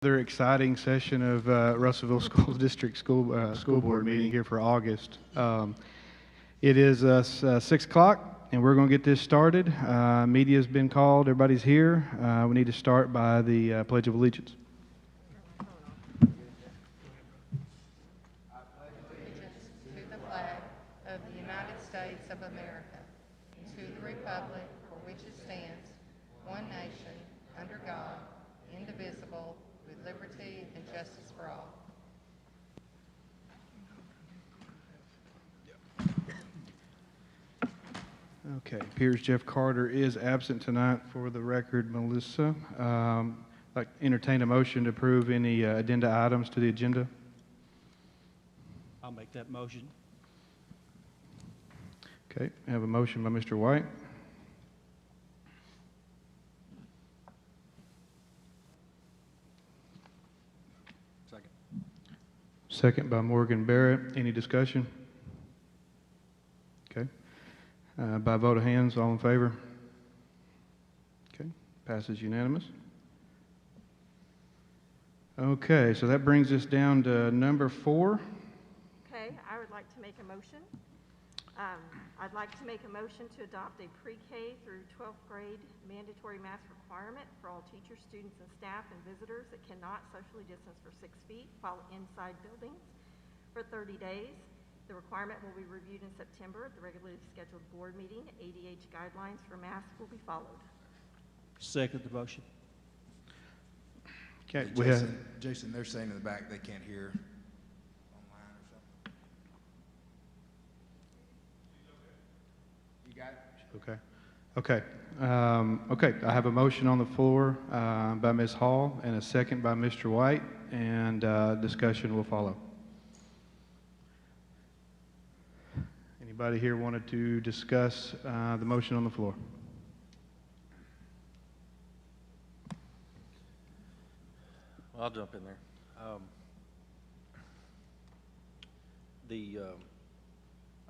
Another exciting session of Russellville School District School Board meeting here for August. It is 6 o'clock, and we're going to get this started. Media's been called. Everybody's here. We need to start by the Pledge of Allegiance. Allegiance to the flag of the United States of America, and to the republic for which it stands, one nation, under God, indivisible, with liberty and justice for all. Okay, appears Jeff Carter is absent tonight. For the record, Melissa, I'd like to entertain a motion to approve any addenda items to the agenda. I'll make that motion. Okay, I have a motion by Mr. White. Second. Second by Morgan Barrett. Any discussion? Okay. By vote of hands, all in favor? Okay, passes unanimous. Okay, so that brings us down to number 4. Okay, I would like to make a motion. I'd like to make a motion to adopt a pre-K through 12th grade mandatory mask requirement for all teachers, students, and staff and visitors that cannot socially distance for 6 feet while inside buildings for 30 days. The requirement will be reviewed in September at the regularly scheduled board meeting. ADH guidelines for masks will be followed. Second the motion. Okay, Hey, Jason, they're saying in the back they can't hear online or something. You got it? Okay. Okay, I have a motion on the floor by Ms. Hall and a second by Mr. White, and discussion will follow. Anybody here wanted to discuss the motion on the floor? I'll jump in there.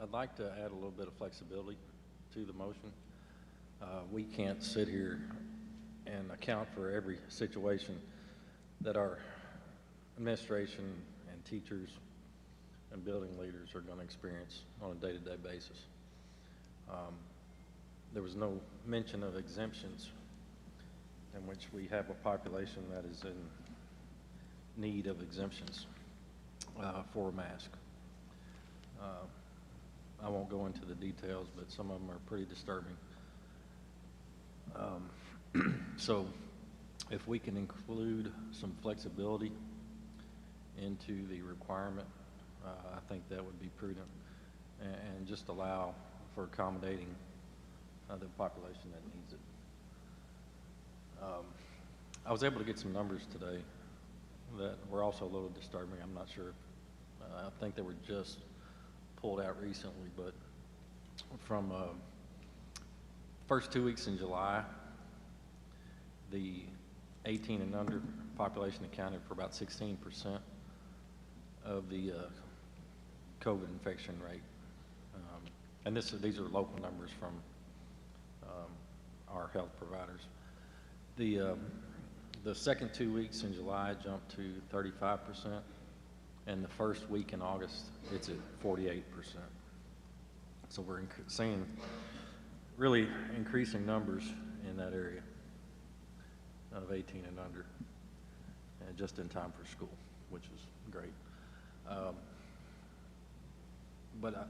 I'd like to add a little bit of flexibility to the motion. We can't sit here and account for every situation that our administration and teachers and building leaders are going to experience on a day-to-day basis. There was no mention of exemptions in which we have a population that is in need of exemptions for a mask. I won't go into the details, but some of them are pretty disturbing. So if we can include some flexibility into the requirement, I think that would be prudent and just allow for accommodating the population that needs it. I was able to get some numbers today that were also a little disturbing. I'm not sure. I think they were just pulled out recently, but from first 2 weeks in July, the 18 and under population accounted for about 16% of the COVID infection rate. And these are local numbers from our health providers. The second 2 weeks in July jumped to 35%, and the first week in August, it's at 48%. So we're seeing really increasing numbers in that area of 18 and under, and just in time for school, which is great. But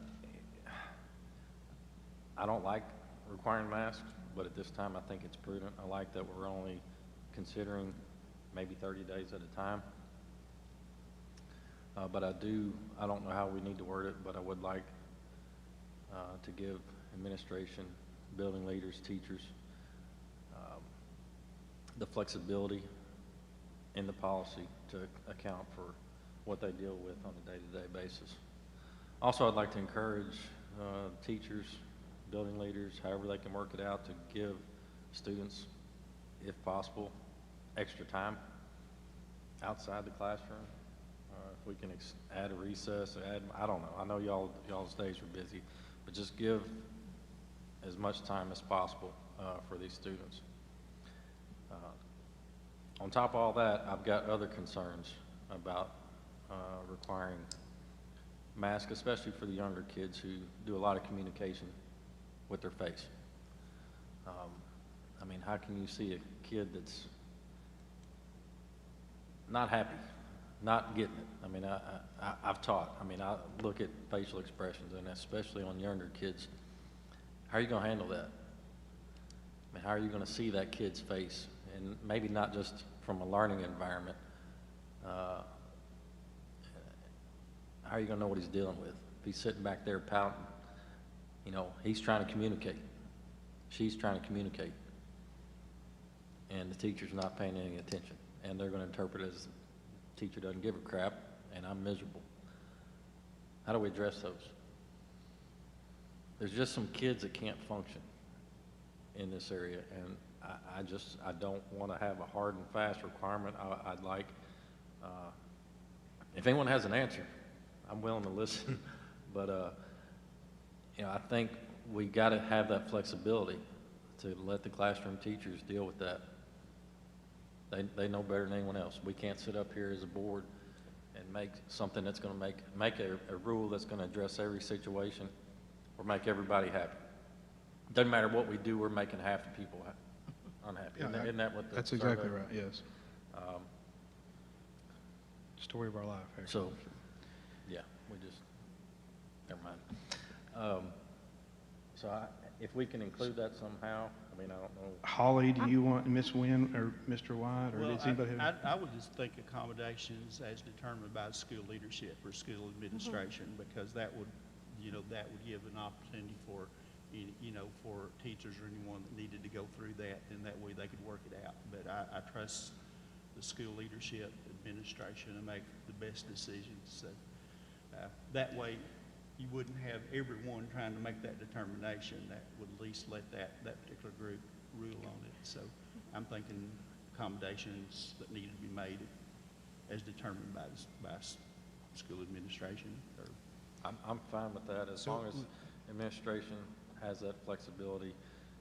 I don't like requiring masks, but at this time I think it's prudent. I like that we're only considering maybe 30 days at a time. But I don't know how we need to word it, but I would like to give administration, building leaders, teachers, the flexibility in the policy to account for what they deal with on a day-to-day basis. Also, I'd like to encourage teachers, building leaders, however they can work it out, to give students, if possible, extra time outside the classroom. If we can add a recess, I don't know. I know y'all's days are busy, but just give as much time as possible for these students. On top of all that, I've got other concerns about requiring masks, especially for the younger kids who do a lot of communication with their face. I mean, how can you see a kid that's not happy, not getting it? I mean, I've taught. I mean, I look at facial expressions, and especially on younger kids. How are you going to handle that? I mean, how are you going to see that kid's face? And maybe not just from a learning environment. How are you going to know what he's dealing with? If he's sitting back there pouting, you know, he's trying to communicate. She's trying to communicate. And the teacher's not paying any attention. And they're going to interpret it as the teacher doesn't give a crap and I'm miserable. How do we address those? There's just some kids that can't function in this area, and I don't want to have a hard and fast requirement. I'd like, if anyone has an answer, I'm willing to listen, but you know, I think we got to have that flexibility to let the classroom teachers deal with that. They know better than anyone else. We can't sit up here as a board and make something that's going to make a rule that's going to address every situation or make everybody happy. Doesn't matter what we do, we're making half the people unhappy. Yeah, Isn't that what the That's exactly survey- right, yes. Story of our life, actually. So, yeah, we just, never mind. If we can include that somehow, I mean, I don't know. Holly, do you want Ms. Wynn or Mr. White, or Well, does anybody have? I would just think accommodations as determined by school leadership or school administration, because that would, you know, that would give an opportunity for, you know, for teachers or anyone that needed to go through that, and that way they could work it out. But I trust the school leadership, administration to make the best decisions. So that way, you wouldn't have everyone trying to make that determination. That would at least let that particular group rule on it. So I'm thinking accommodations that need to be made as determined by school administration. I'm fine with that as long as administration has that flexibility,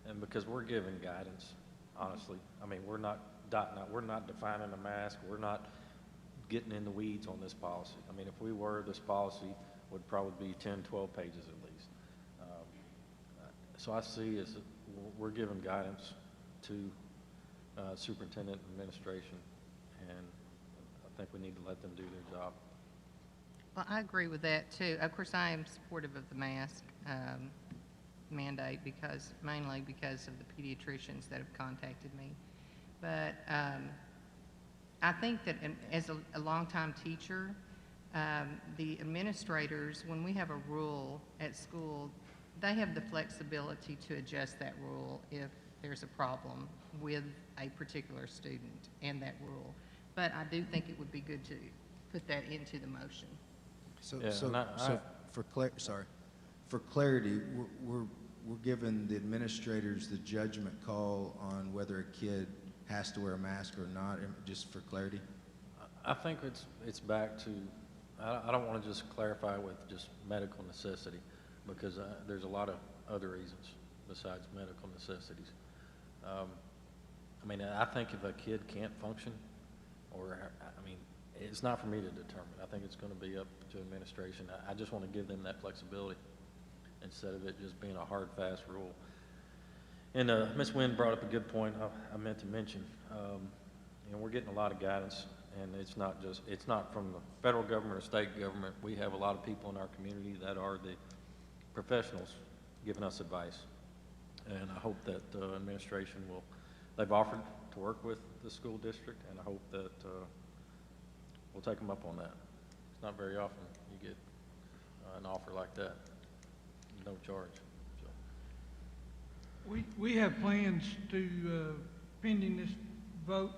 and because we're giving guidance, honestly. I mean, we're not defining a mask. We're not getting in the weeds on this policy. I mean, if we were, this policy would probably be 10, 12 pages at least. So I see as we're giving guidance to superintendent and administration, and I think we need to let them do their job. Well, I agree with that too. Of course, I am supportive of the mask mandate mainly because of the pediatricians that have contacted me. But I think that as a longtime teacher, the administrators, when we have a rule at school, they have the flexibility to adjust that rule if there's a problem with a particular student and that rule. But I do think it would be good to put that into the motion. Yeah, So for clarity, we're giving the administrators the judgment call on whether a kid has to wear a mask or not, just for clarity? I think it's back to, I don't want to just clarify with just medical necessity, because there's a lot of other reasons besides medical necessities. I mean, I think if a kid can't function, or, I mean, it's not for me to determine. I think it's going to be up to administration. I just want to give them that flexibility instead of it just being a hard, fast rule. And Ms. Wynn brought up a good point I meant to mention. You know, we're getting a lot of guidance, and it's not from the federal government or state government. We have a lot of people in our community that are the professionals giving us advice. And I hope that administration they've offered to work with the school district, and I hope that we'll take them up on that. It's not very often you get an offer like that, no charge. So. We have plans to, pending this vote,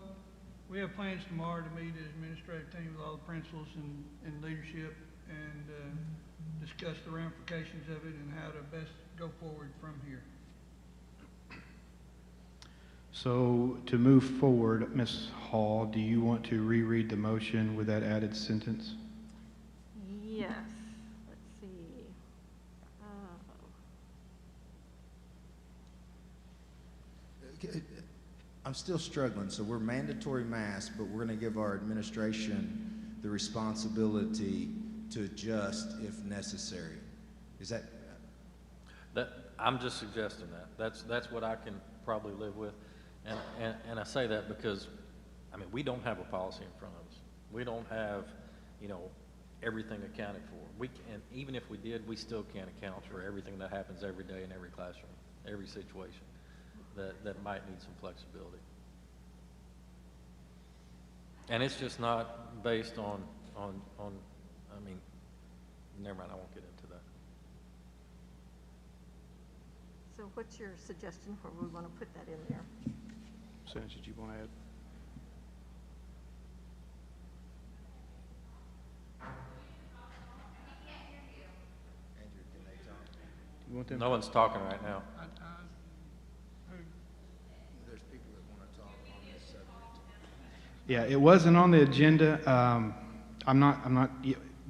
we have plans tomorrow to meet as administrative team with all the principals and leadership and discuss the ramifications of it and how to best go forward from here. So to move forward, Ms. Hall, do you want to reread the motion with that added sentence? Yes, let's see. I'm still struggling. So we're mandatory masks, but we're going to give our administration the responsibility to adjust if necessary. Is that? I'm just suggesting that. That's what I can probably live with. And I say that because, I mean, we don't have a policy in front of us. We don't have, you know, everything accounted for. And even if we did, we still can't account for everything that happens every day in every classroom, every situation that might need some flexibility. And it's just not based on, I mean, never mind, I won't get into that. So what's your suggestion where we want to put that in there? Sentence that you want to add? Andrew, can they talk? You want them? No one's talking right now. There's people that want to talk on this subject. Yeah, it wasn't on the agenda. I'm not,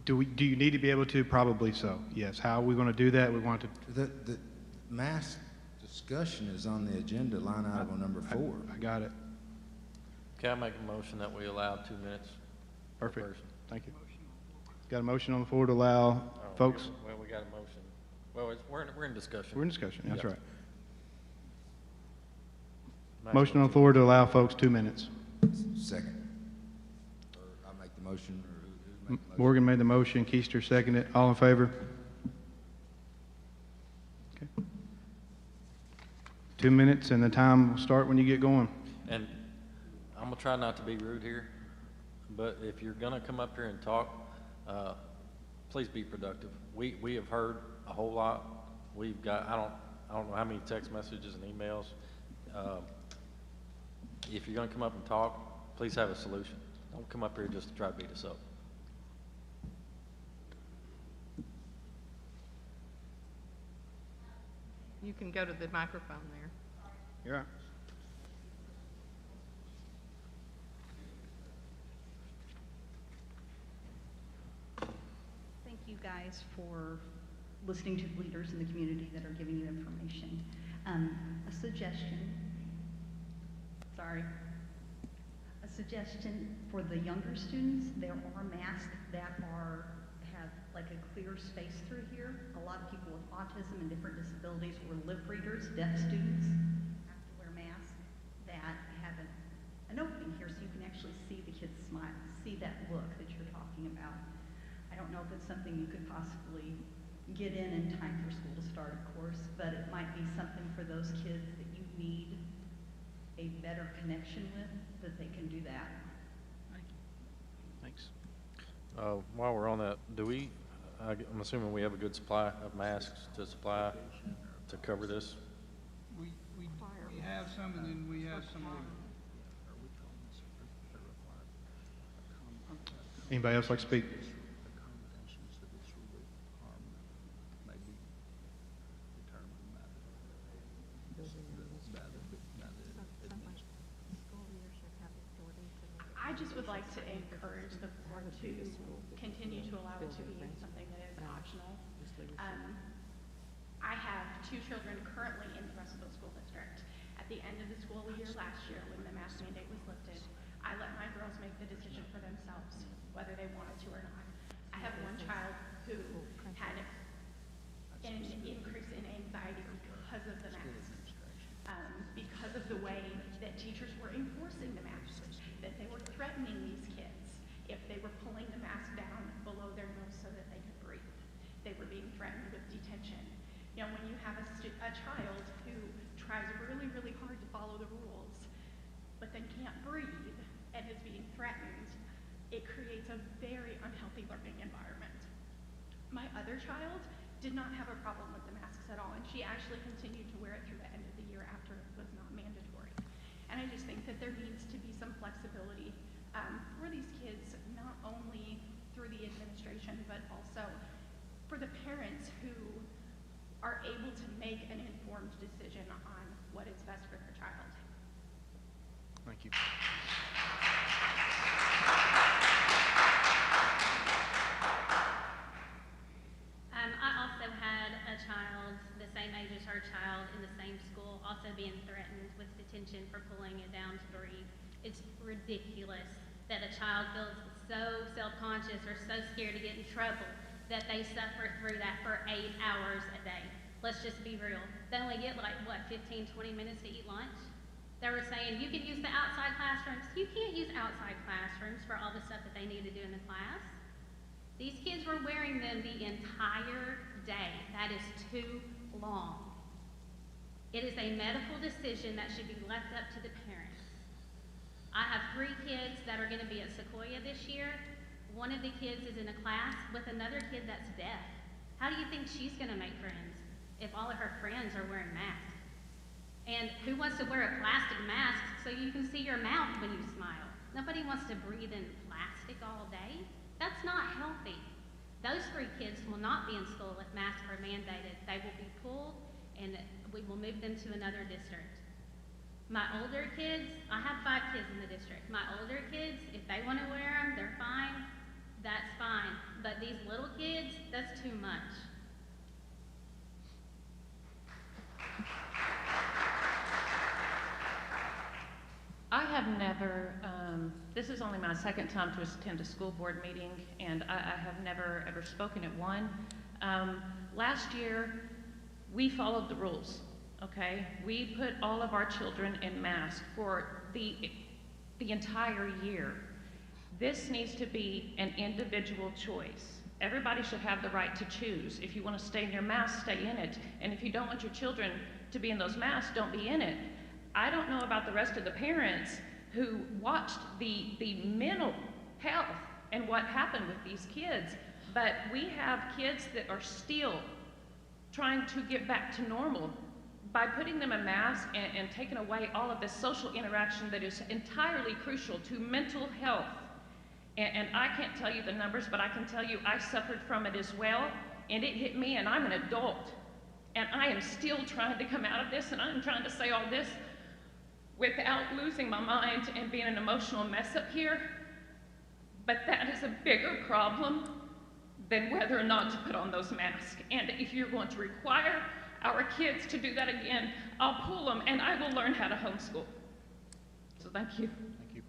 do you need to be able to? Probably so, yes. How are we going to do that? We want to. The mask discussion is on the agenda, line item number 4. I got it. Can I make a motion that we allow 2 minutes per Perfect. person? Thank you. Got a motion on the floor to allow folks? Well, we got a motion. Well, we're in discussion. We're in discussion, that's Yeah. right. Might Motion as well on the floor to allow folks 2 minutes. Second. Or I'll make the motion, or who's making the motion? Morgan made the motion, Keister seconded it. All in favor? Okay. 2 minutes, and the time will start when you get going. And I'm gonna try not to be rude here, but if you're gonna come up here and talk, please be productive. We have heard a whole lot. We've got, I don't know how many text messages and emails. If you're gonna come up and talk, please have a solution. Don't come up here just to try to beat us up. You can go to the microphone there. You're right. Thank you guys for listening to the leaders in the community that are giving you information. A suggestion for the younger students, there are masks that have like a clear space through here. A lot of people with autism and different disabilities or lip readers, deaf students, have to wear masks that have an opening here so you can actually see the kids smile, see that look that you're talking about. I don't know if it's something you could possibly get in time for school to start, of course, but it might be something for those kids that you need a better connection with, that they can do that. Thanks. While we're on that, I'm assuming we have a good supply of masks to supply to cover this? We have some, and then we have some. Anybody else like to speak? I just would like to encourage the board to continue to allow it to be something that is optional. I have 2 children currently in the Russellville School District. At the end of the school year last year, when the mask mandate was lifted, I let my girls make the decision for themselves whether they wanted to or not. I have one child who had an increase in anxiety because of the masks, because of the way that teachers were enforcing the masks, that they were threatening these kids if they were pulling the mask down below their nose so that they could breathe. They were being threatened with detention. You know, when you have a child who tries really, really hard to follow the rules, but then can't breathe and is being threatened, it creates a very unhealthy learning environment. My other child did not have a problem with the masks at all, and she actually continued to wear it through the end of the year after it was not mandatory. And I just think that there needs to be some flexibility for these kids, not only through the administration, but also for the parents who are able to make an informed decision on what is best for their child. Thank you. I also had a child the same age as her child in the same school, also being threatened with detention for pulling it down ridiculous that a child feels so self-conscious or so scared to get in trouble that they suffer through that for 8 hours a day. Let's just be real. They only get like, what, 15, 20 minutes to eat lunch? They were saying you can use the outside classrooms. You can't use outside classrooms for all the stuff that they need to do in the class. These kids were wearing them the entire day. That is too long. It is a medical decision that should be left up to the parents. I have 3 kids that are going to be at Sequoia this year. One of the kids is in a class with another kid that's deaf. How do you think she's going to make friends if all of her friends are wearing masks? And who wants to wear a plastic mask so you can see your mouth when you smile? Nobody wants to breathe in plastic all day. That's not healthy. Those 3 kids will not be in school if masks are mandated. They will be pulled and we will move them to another district. My older kids, I have 5 kids in the district. My older kids, if they want to wear them, they're fine. That's fine. But these little kids, that's too much. I have never, this is only my second time to attend a school board meeting, and I have never ever spoken at one. Last year, we followed the rules, okay? We put all of our children in masks for the entire year. This needs to be an individual choice. Everybody should have the right to choose. If you want to stay in your mask, stay in it. And if you don't want your children to be in those masks, don't be in it. I don't know about the rest of the parents who watched the mental health and what happened with these kids, but we have kids that are still trying to get back to normal by putting them in masks and taking away all of this social interaction that is entirely crucial to mental health. And I can't tell you the numbers, but I can tell you I suffered from it as well, and it hit me, and I'm an adult. And I am still trying to come out of this, and I'm trying to say all this without losing my mind and being an emotional mess up here. But that is a bigger problem than whether or not to put on those masks. And if you're going to require our kids to do that again, I'll pull them and I will learn how to homeschool. So thank you. Thank you.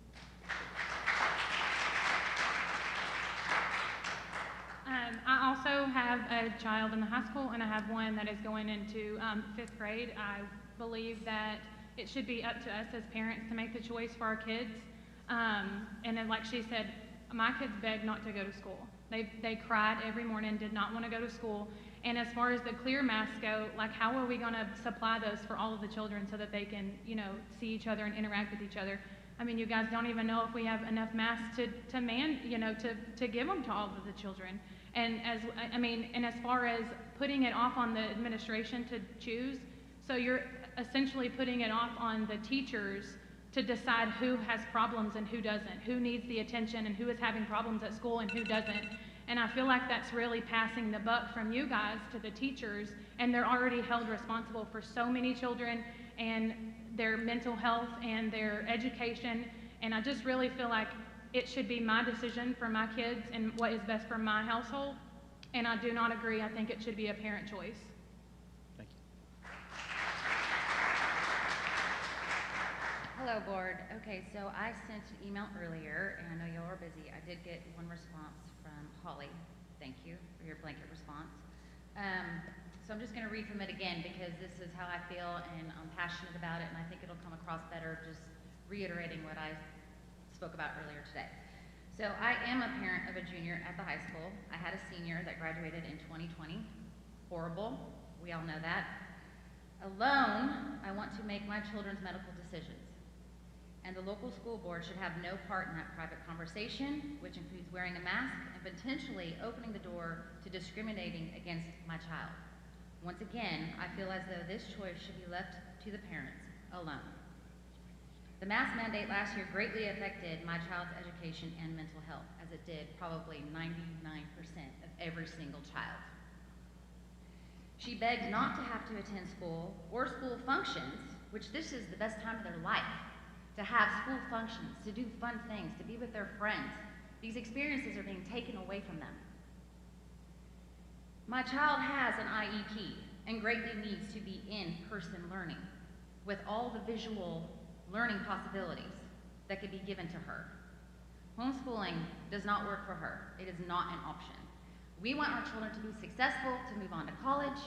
I also have a child in the high school, and I have one that is going into 5th grade. I believe that it should be up to us as parents to make the choice for our kids. And then, like she said, my kids begged not to go to school. They cried every morning, did not want to go to school. And as far as the clear masks go, like, how are we going to supply those for all of the children so that they can, you know, see each other and interact with each other? I mean, you guys don't even know if we have enough masks to give them to all of the children. And as far as putting it off on the administration to choose, so you're essentially putting it off on the teachers to decide who has problems and who doesn't, who needs the attention and who is having problems at school and who doesn't. And I feel like that's really passing the buck from you guys to the teachers, and they're already held responsible for so many children and their mental health and their education. And I just really feel like it should be my decision for my kids and what is best for my household. And I do not agree. I think it should be a parent choice. Thank you. Hello, board. Okay, so I sent an email earlier, and I know y'all are busy. I did get one response from Holly. Thank you for your blanket response. So I'm just going to read from it again because this is how I feel, and I'm passionate about it, and I think it'll come across better just reiterating what I spoke about earlier today. So I am a parent of a junior at the high school. I had a senior that graduated in 2020. Horrible. We all know that. Alone, I want to make my children's medical decisions. And the local school board should have no part in that private conversation, which includes wearing a mask and potentially opening the door to discriminating against my child. Once again, I feel as though this choice should be left to the parents alone. The mask mandate last year greatly affected my child's education and mental health, as it did probably 99% of every single child. She begged not to have to attend school or school functions, which this is the best time of their life, to have school functions, to do fun things, to be with their friends. These experiences are being taken away from them. My child has an IEP and greatly needs to be in-person learning with all the visual learning possibilities that could be given to her. Homeschooling does not work for her. It is not an option. We want our children to be successful, to move on to college,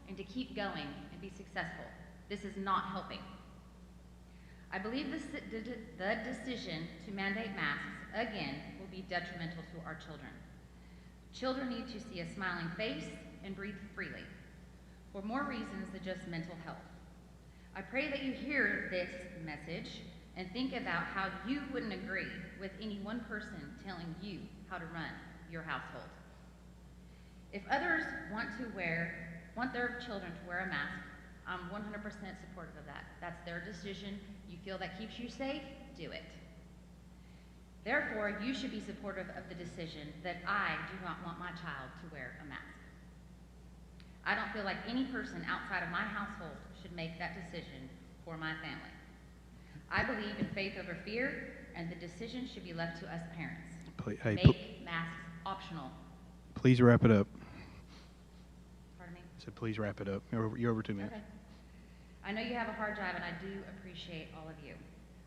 and to keep going and be successful. This is not helping. I believe the decision to mandate masks, again, will be detrimental to our children. Children need to see a smiling face and breathe freely, for more reasons than just mental health. I pray that you hear this message and think about how you wouldn't agree with any one person telling you how to run your household. If others want their children to wear a mask, I'm 100% supportive of that. That's their decision. You feel that keeps you safe, do it. Therefore, you should be supportive of the decision that I do not want my child to wear a mask. I don't feel like any person outside of my household should make that decision for my family. I believe in faith over fear, and the decision should be left to us parents. Make masks optional. Please wrap it up. Pardon me? I said please wrap it up. You're over 2 minutes. Okay. I know you have a hard job, and I do appreciate all of you.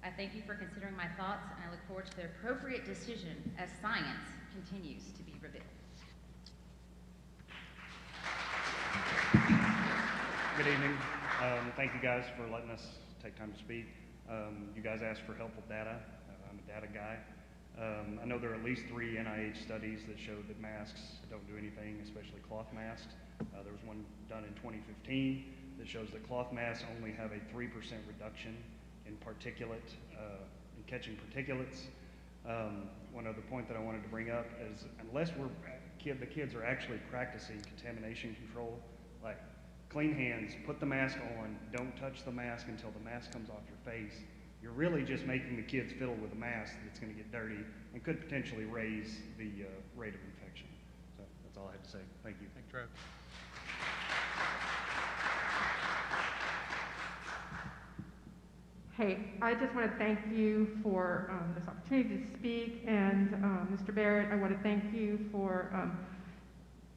I thank you for considering my thoughts, and I look forward to the appropriate decision as science continues to be revealed. Good evening. Thank you guys for letting us take time to speak. You guys asked for help with data. I'm a data guy. I know there are at least 3 NIH studies that show that masks don't do anything, especially cloth masks. There was one done in 2015 that shows that cloth masks only have a 3% reduction in particulate, in catching particulates. One other point that I wanted to bring up is unless the kids are actually practicing contamination control, like clean hands, put the mask on, don't touch the mask until the mask comes off your face, you're really just making the kids fiddle with a mask that's going to get dirty and could potentially raise the rate of infection. So that's all I had to say. Thank you. Thanks, Travis. Hey, I just want to thank you for this opportunity to speak, and Mr. Barrett, I want to thank you for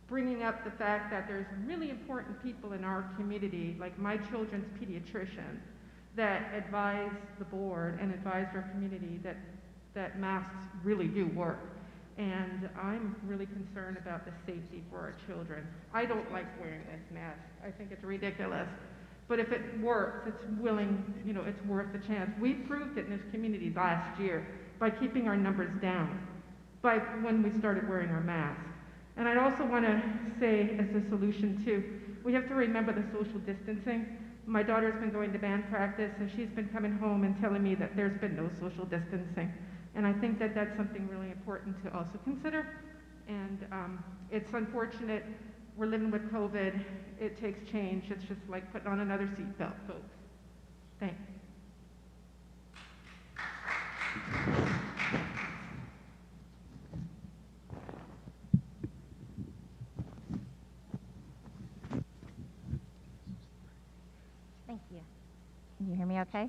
bringing up the fact that there's really important people in our community, like my children's pediatrician, that advise the board and advise our community that masks really do work. And I'm really concerned about the safety for our children. I don't like wearing this mask. I think it's ridiculous. But if it works, it's worth the chance. We proved it in this community last year by keeping our numbers down when we started wearing our masks. And I'd also want to say as a solution too, we have to remember the social distancing. My daughter's been going to band practice and she's been coming home and telling me that there's been no social distancing. And I think that that's something really important to also consider. And it's unfortunate. We're living with COVID. It takes change. It's just like putting on another seatbelt, folks. Thanks. Thank you. Can you hear me okay?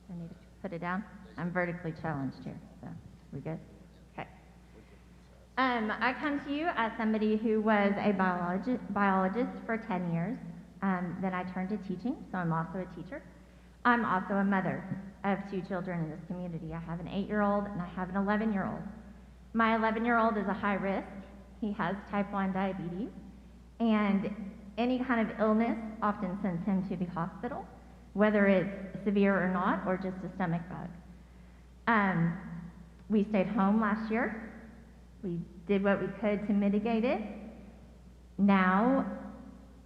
I need to put it down. I'm vertically challenged here, so we good? Okay. I come to you as somebody who was a biologist for 10 years. Then I turned to teaching, so I'm also a teacher. I'm also a mother of 2 children in this community. I have an 8-year-old and I have an 11-year-old. My 11-year-old is a high risk. He has type 1 diabetes, and any kind of illness often sends him to the hospital, whether it's severe or not, or just a stomach bug. We stayed home last year. We did what we could to mitigate it. Now,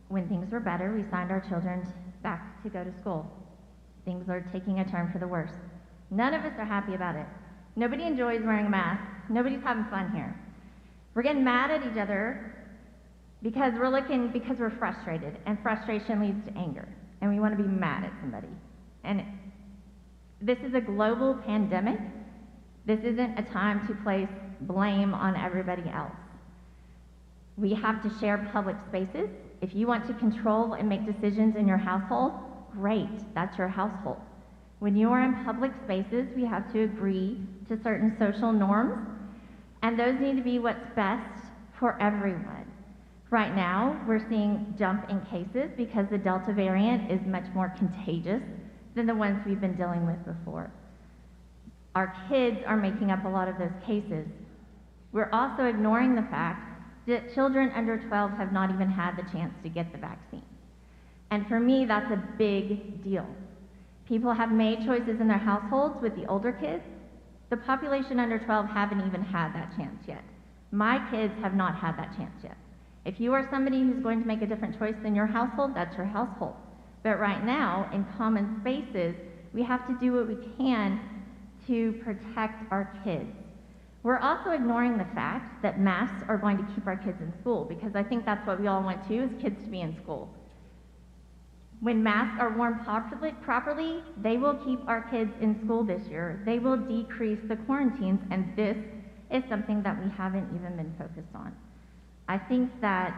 when things were better, we signed our children back to go to school. Things are taking a turn for the worse. None of us are happy about it. Nobody enjoys wearing a mask. Nobody's having fun here. We're getting mad at each other because we're frustrated, and frustration leads to anger, and we want to be mad at somebody. And this is a global pandemic. This isn't a time to place blame on everybody else. We have to share public spaces. If you want to control and make decisions in your household, great, that's your household. When you are in public spaces, we have to agree to certain social norms, and those need to be what's best for everyone. Right now, we're seeing jump in cases because the Delta variant is much more contagious than the ones we've been dealing with before. Our kids are making up a lot of those cases. We're also ignoring the fact that children under 12 have not even had the chance to get the vaccine. And for me, that's a big deal. People have made choices in their households with the older kids. The population under 12 haven't even had that chance yet. My kids have not had that chance yet. If you are somebody who's going to make a different choice than your household, that's your household. But right now, in common spaces, we have to do what we can to protect our kids. We're also ignoring the fact that masks are going to keep our kids in school, because I think that's what we all want too, is kids to be in school. When masks are worn properly, they will keep our kids in school this year. They will decrease the quarantines, and this is something that we haven't even been focused on. I think that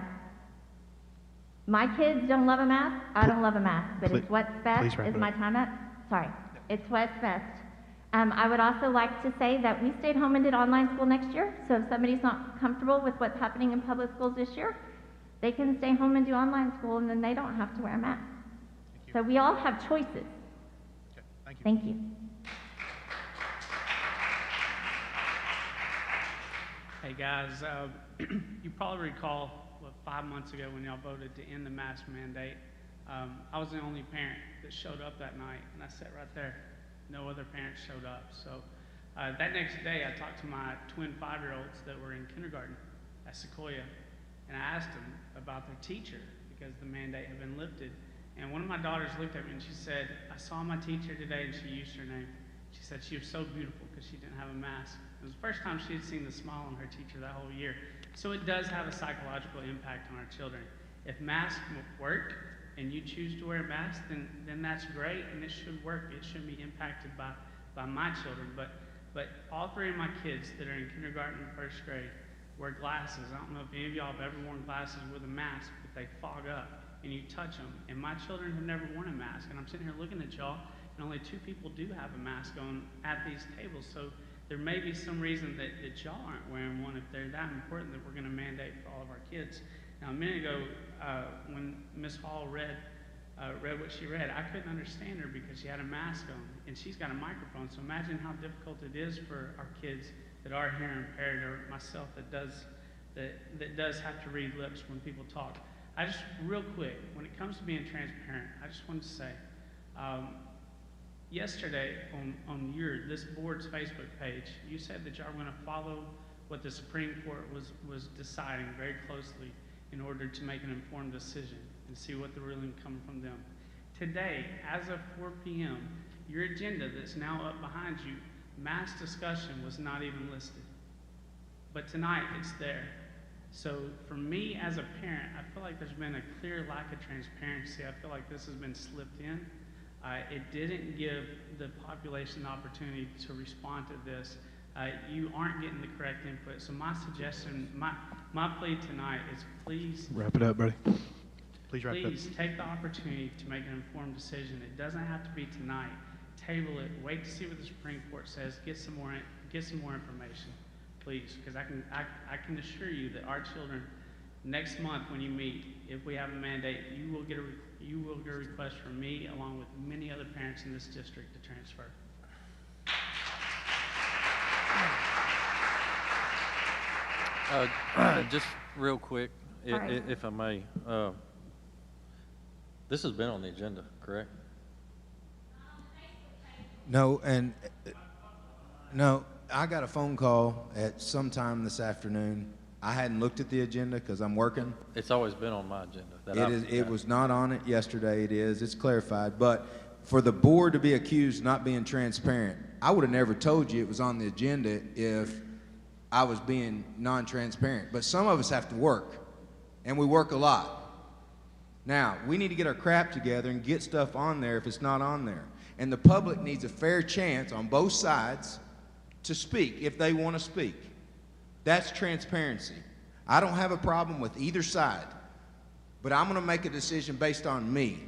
my kids don't love a mask, I don't love a mask, but it's what's best. Is my time up? Sorry. It's what's best. I would also like to say that we stayed home and did online school next year, so if somebody's not comfortable with what's happening in public schools this year, they can stay home and do online school, and then they don't have to wear a mask. So we all have choices. Okay, thank you. Hey guys, you probably recall 5 months ago when y'all voted to end the mask mandate. I was the only parent that showed up that night, and I sat right there. No other parents showed up. So that next day, I talked to my twin 5-year-olds that were in kindergarten at Sequoia, and I asked them about their teacher because the mandate had been lifted. And one of my daughters looked at me and she said, I saw my teacher today, and she used her name. She said she was so beautiful because she didn't have a mask. It was the first time she had seen the smile on her teacher that whole year. So it does have a psychological impact on our children. If masks work and you choose to wear a mask, then that's great, and it should work. It shouldn't be impacted by my children. But all 3 of my kids that are in kindergarten and 1st grade wear glasses. I don't know if any of y'all have ever worn glasses with a mask, but they fog up and you touch them. And my children have never worn a mask. And I'm sitting here looking at y'all, and only 2 people do have a mask on at these tables. So there may be some reason that y'all aren't wearing one if they're that important that we're going to mandate for all of our kids. Now, a minute ago, when Ms. Hall read what she read, I couldn't understand her because she had a mask on, and she's got a microphone. So imagine how difficult it is for our kids that are hearing impaired, or myself that does have to read lips when people talk. I just, real quick, when it comes to being transparent, I just wanted to say, yesterday on this board's Facebook page, you said that y'all were going to follow what the Supreme Court was deciding very closely in order to make an informed decision and see what the ruling coming from them. Today, as of 4 p.m., your agenda that's now up behind you, mass discussion, was not even listed. But tonight, it's there. So for me as a parent, I feel like there's been a clear lack of transparency. I feel like this has been slipped in. It didn't give the population the opportunity to respond to this. You aren't getting the correct input. So my suggestion, my plea tonight is please Wrap it up, buddy. Please wrap it up. Please take the opportunity to make an informed decision. It doesn't have to be tonight. Table it. Wait to see what the Supreme Court says. Get some more information, please, because I can assure you that our children, next month when you meet, if we have a mandate, you will get a request from me along with many other parents in this district to transfer. Just real quick, Right. if I may, this has been on the agenda, correct? No, and no, I got a phone call at some time this afternoon. I hadn't looked at the agenda because I'm working. It's always been on my agenda. It was not on it yesterday. It is. It's clarified. But for the board to be accused of not being transparent, I would have never told you it was on the agenda if I was being non-transparent. But some of us have to work, and we work a lot. Now, we need to get our crap together and get stuff on there if it's not on there. And the public needs a fair chance on both sides to speak if they want to speak. That's transparency. I don't have a problem with either side, but I'm going to make a decision based on me.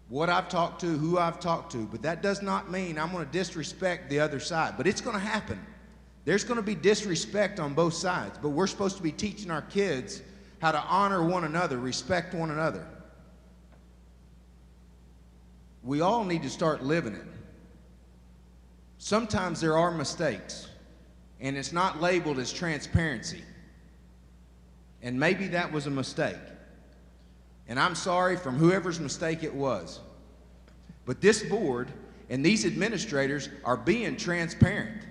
What I've talked to, who I've talked to, but that does not mean I'm going to disrespect the other side. But it's going to happen. There's going to be disrespect on both sides, but we're supposed to be teaching our kids how to honor one another, respect one another. We all need to start living it. Sometimes there are mistakes, and it's not labeled as transparency. And maybe that was a mistake. And I'm sorry from whoever's mistake it was. But this board and these administrators are being transparent.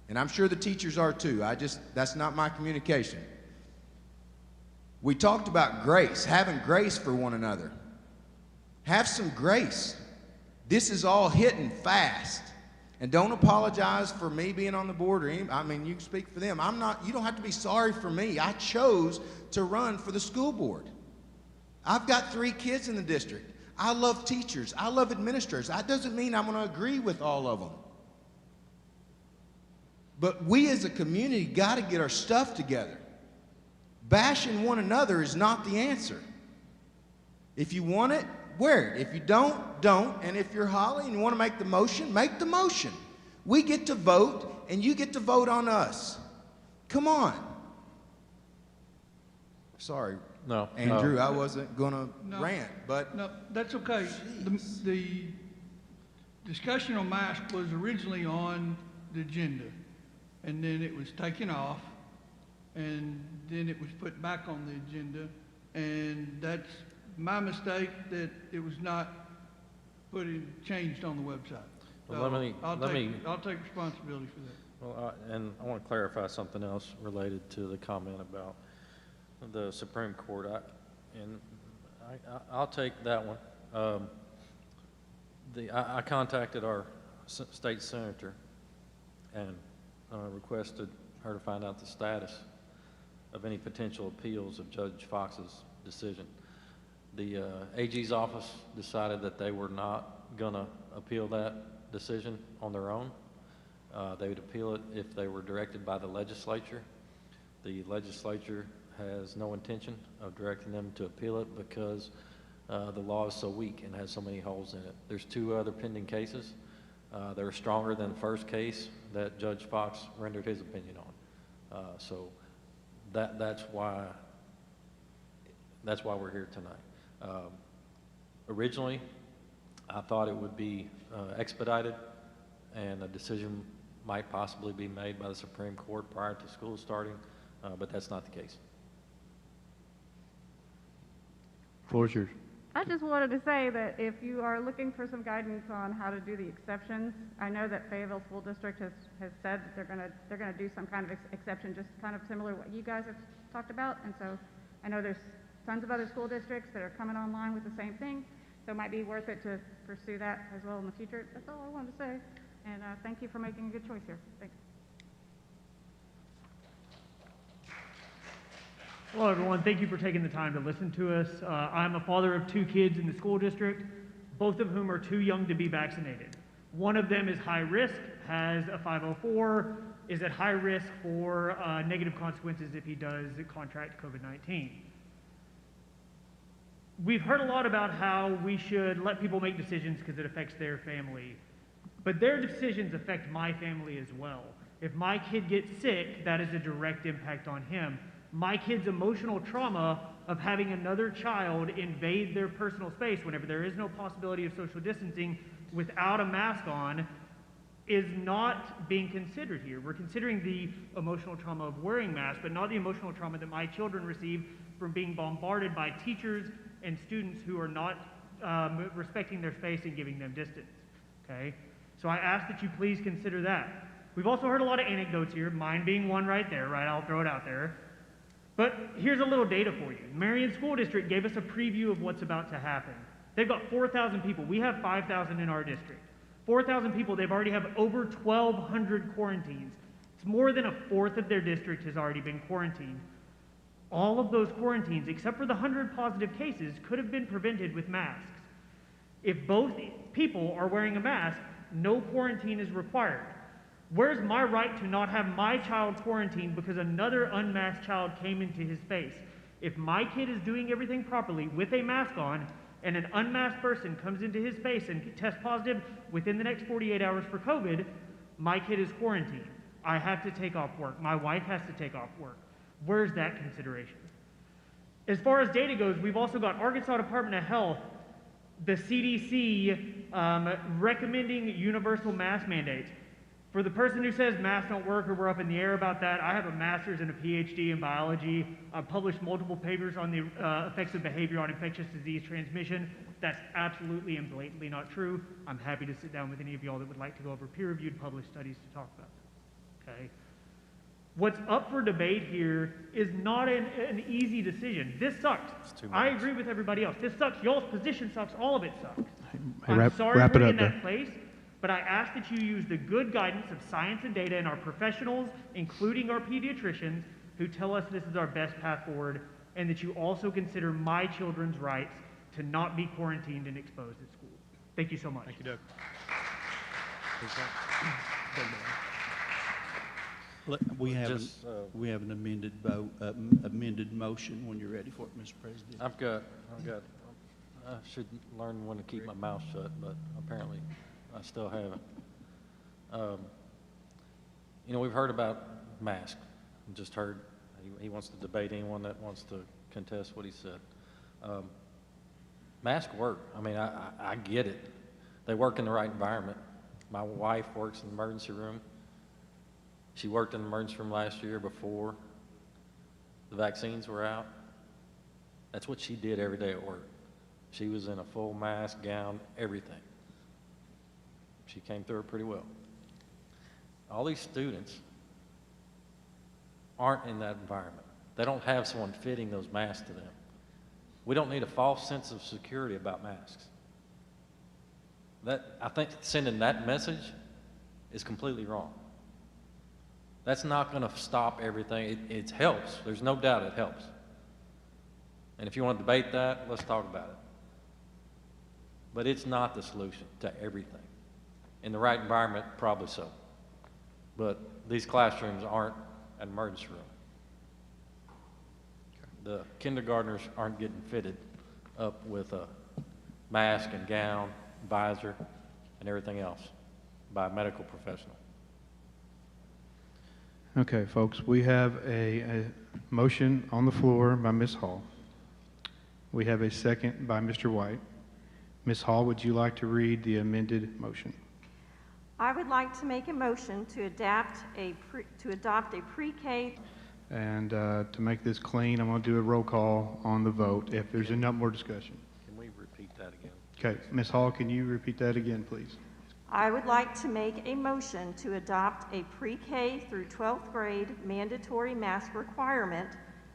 And I'm sure the teachers are too. That's not my communication. We talked about grace, having grace for one another. Have some grace. This is all hitting fast. And don't apologize for me being on the board or you can speak for them. You don't have to be sorry for me. I chose to run for the school board. I've got 3 kids in the district. I love teachers. I love administrators. That doesn't mean I'm going to agree with all of them. But we as a community got to get our stuff together. Bashing one another is not the answer. If you want it, wear it. If you don't, don't. And if you're Holly and you want to make the motion, make the motion. We get to vote, and you get to vote on us. Come on. Sorry, No, Andrew, no. I wasn't going to No. rant, but No, that's okay. The discussion on mask was originally on the agenda, and then it was taken off, and then it was put back on the agenda, and that's my mistake that it was not changed on the website. Well, So let me- I'll take responsibility for that. Well, and I want to clarify something else related to the comment about the Supreme Court. I'll take that one. I contacted our state senator and requested her to find out the status of any potential appeals of Judge Fox's decision. The AG's office decided that they were not going to appeal that decision on their own. They would appeal it if they were directed by the legislature. The legislature has no intention of directing them to appeal it because the law is so weak and has so many holes in it. There's 2 other pending cases. They're stronger than the first case that Judge Fox rendered his opinion on. So that's why we're here tonight. Originally, I thought it would be expedited and a decision might possibly be made by the Supreme Court prior to school starting, but that's not the case. Floor is yours. I just wanted to say that if you are looking for some guidance on how to do the exceptions, I know that Fayetteville School District has said that they're gonna do some kind of exception, just kind of similar to what you guys have talked about. And so I know there's tons of other school districts that are coming online with the same thing, so it might be worth it to pursue that as well in the future. That's all I wanted to say. And thank you for making a good choice here. Thanks. Hello, everyone. Thank you for taking the time to listen to us. I'm a father of 2 kids in the school district, both of whom are too young to be vaccinated. One of them is high risk, has a 504, is at high risk for negative consequences if he does contract COVID-19. We've heard a lot about how we should let people make decisions because it affects their family, but their decisions affect my family as well. If my kid gets sick, that is a direct impact on him. My kid's emotional trauma of having another child invade their personal space whenever there is no possibility of social distancing without a mask on is not being considered here. We're considering the emotional trauma of wearing masks, but not the emotional trauma that my children receive from being bombarded by teachers and students who are not respecting their space and giving them distance, okay? So I ask that you please consider that. We've also heard a lot of anecdotes here, mine being one right there, right? I'll throw it out there. But here's a little data for you. Marion School District gave us a preview of what's about to happen. They've got 4,000 people. We have 5,000 in our district. 4,000 people, they've already have over 1,200 quarantines. It's more than a fourth of their district has already been quarantined. All of those quarantines, except for the 100 positive cases, could have been prevented with masks. If both people are wearing a mask, no quarantine is required. Where's my right to not have my child quarantined because another unmasked child came into his space? If my kid is doing everything properly with a mask on and an unmasked person comes into his space and tests positive within the next 48 hours for COVID, my kid is quarantined. I have to take off work. My wife has to take off work. Where's that consideration? As far as data goes, we've also got Arkansas Department of Health the CDC recommending universal mask mandates. For the person who says masks don't work or we're up in the air about that, I have a master's and a PhD in biology. I've published multiple papers on the effects of behavior on infectious disease transmission. That's absolutely and blatantly not true. I'm happy to sit down with any of y'all that would like to go over peer-reviewed published studies to talk about that, okay? What's up for debate here is not an easy decision. This sucks. I agree with everybody else. This sucks. Y'all's position sucks. All of it sucks. I'm sorry wrap we're it up in there. that place, but I ask that you use the good guidance of science and data and our professionals, including our pediatricians, who tell us this is our best path forward, and that you also consider my children's rights to not be quarantined and exposed at school. Thank you so much. Thank you, Doug. We have an amended vote, amended motion when you're ready for it, Mr. President. I should learn when to keep my mouth shut, but apparently I still haven't. You know, we've heard about masks. We just heard he wants to debate anyone that wants to contest what he said. Masks work. I mean, I get it. They work in the right environment. My wife works in the emergency room. She worked in the emergency room last year before the vaccines were out. That's what she did every day at work. She was in a full mask, gown, everything. She came through it pretty well. All these students aren't in that environment. They don't have someone fitting those masks to them. We don't need a false sense of security about masks. I think sending that message is completely wrong. That's not going to stop everything. It helps. There's no doubt it helps. And if you want to debate that, let's talk about it. But it's not the solution to everything. In the right environment, probably so. But these classrooms aren't an emergency room. The kindergartners aren't getting fitted up with a mask and gown, visor, and everything else by a medical professional. Okay, folks, we have a motion on the floor by Ms. Hall. We have a second by Mr. White. Ms. Hall, would you like to read the amended motion? I would like to make a motion to adopt a pre-K. And to make this clean, I'm going to do a roll call on the vote if there's enough more discussion. Can we repeat that again? Okay, Ms. Hall, can you repeat that again, please? I would like to make a motion to adopt a pre-K through 12th grade mandatory mask requirement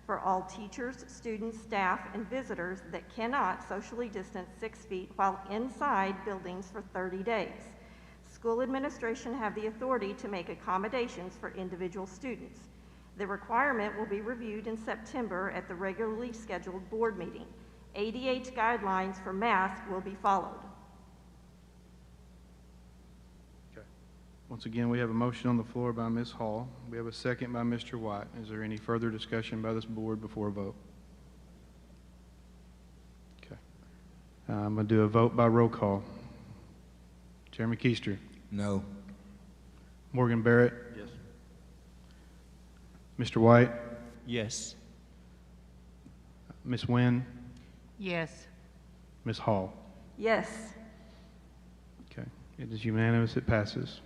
for all teachers, students, staff, and visitors that cannot socially distance 6 feet while inside buildings for 30 days. School administration have the authority to make accommodations for individual students. The requirement will be reviewed in September at the regularly scheduled board meeting. ADH guidelines for masks will be followed. Once again, we have a motion on the floor by Ms. Hall. We have a second by Mr. White. Is there any further discussion by this board before a vote? Okay. I'm going to do a vote by roll call. Chairman Keister. No. Morgan Barrett. Yes. Mr. White. Yes. Ms. Nguyen. Yes. Ms. Hall. Yes. Okay. It is unanimous. It passes.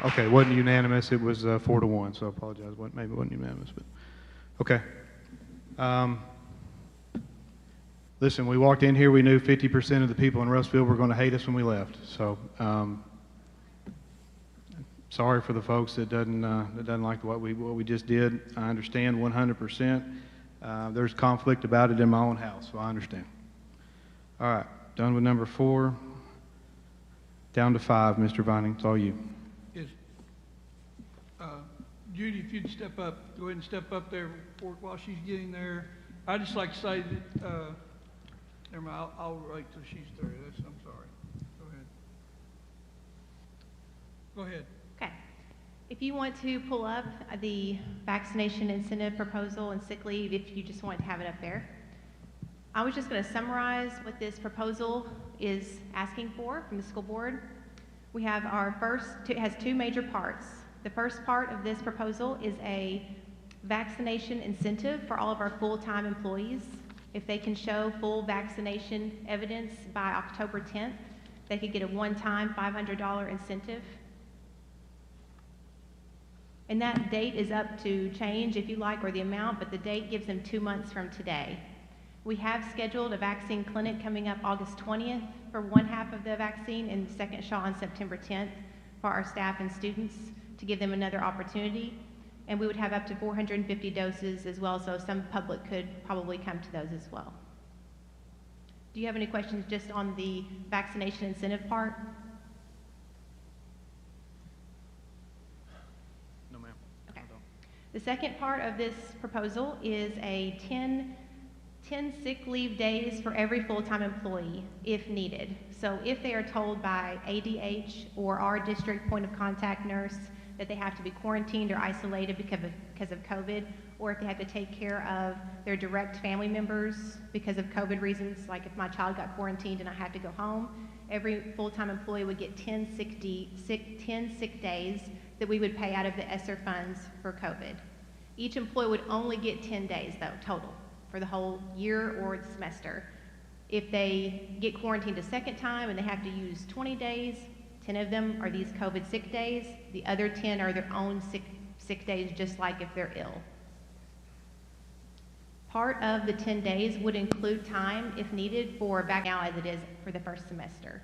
Okay, it wasn't unanimous. It was 4-1, so I apologize. Maybe it wasn't unanimous, but okay. Listen, we walked in here. We knew 50% of the people in Russellville were going to hate us when we left. So sorry for the folks that doesn't like what we just did. I understand 100%. There's conflict about it in my own house, so I understand. All right, done with number 4. Down to 5, Mr. Vining. It's all you. Yes. Judy, if you'd step up, go ahead and step up there while she's getting there. I'd just like to say that, never mind, I'll wait till she's there. I'm sorry. Go ahead. Okay. If you want to pull up the vaccination incentive proposal and sick leave, if you just want to have it up there. I was just going to summarize what this proposal is asking for from the school board. We have it has 2 major parts. The first part of this proposal is a vaccination incentive for all of our full-time employees. If they can show full vaccination evidence by October 10th, they could get a one-time $500 incentive. And that date is up to change if you like, or the amount, but the date gives them 2 months from today. We have scheduled a vaccine clinic coming up August 20th for one half of the vaccine and the second shot on September 10th for our staff and students to give them another opportunity. And we would have up to 450 doses as well, so some public could probably come to those as well. Do you have any questions just on the vaccination incentive part? No, ma'am. Okay. The second part of this proposal is a 10 sick leave days for every full-time employee if needed. So if they are told by ADH or our district point of contact nurse that they have to be quarantined or isolated because of COVID, or if they have to take care of their direct family members because of COVID reasons, like if my child got quarantined and I had to go home, every full-time employee would get 10 sick days that we would pay out of the ESSER funds for COVID. Each employee would only get 10 days though, total, for the whole year or the semester. If they get quarantined a second time and they have to use 20 days, 10 of them are these COVID sick days. The other 10 are their own sick days, just like if they're ill. Part of the 10 days would include time, if needed, for back now as it is for the first semester.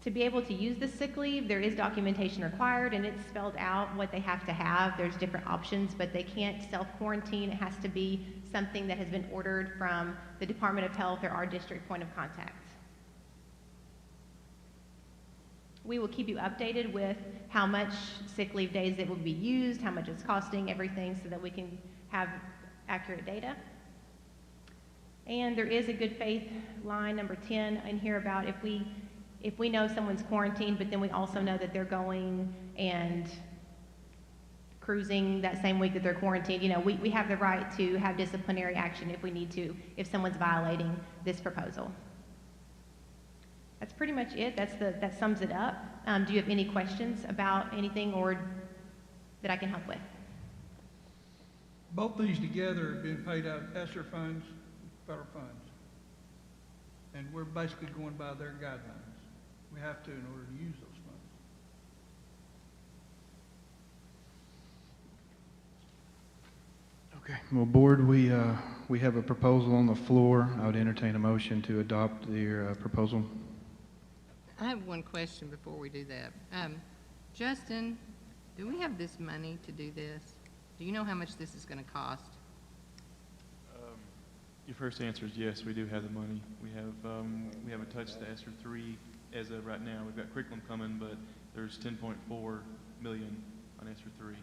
To be able to use the sick leave, there is documentation required, and it's spelled out what they have to have. There's different options, but they can't self-quarantine. It has to be something that has been ordered from the Department of Health or our district point of contact. We will keep you updated with how much sick leave days it will be used, how much it's costing, everything, so that we can have accurate data. And there is a good faith line, number 10, in here about if we know someone's quarantined, but then we also know that they're going and cruising that same week that they're quarantined, we have the right to have disciplinary action if we need to, if someone's violating this proposal. That's pretty much it. That sums it up. Do you have any questions about anything or that I can help with? Both these together have been paid out of ESSER funds, federal funds. And we're basically going by their guidelines. We have to in order to use those funds. Okay. Well, board, we have a proposal on the floor. I would entertain a motion to adopt the proposal. I have one question before we do that. Justin, do we have this money to do this? Do you know how much this is going to cost? Your first answer is yes, we do have the money. We haven't touched the ESSER 3 as of right now. We've got curriculum coming, but there's 10.4 million on ESSER 3.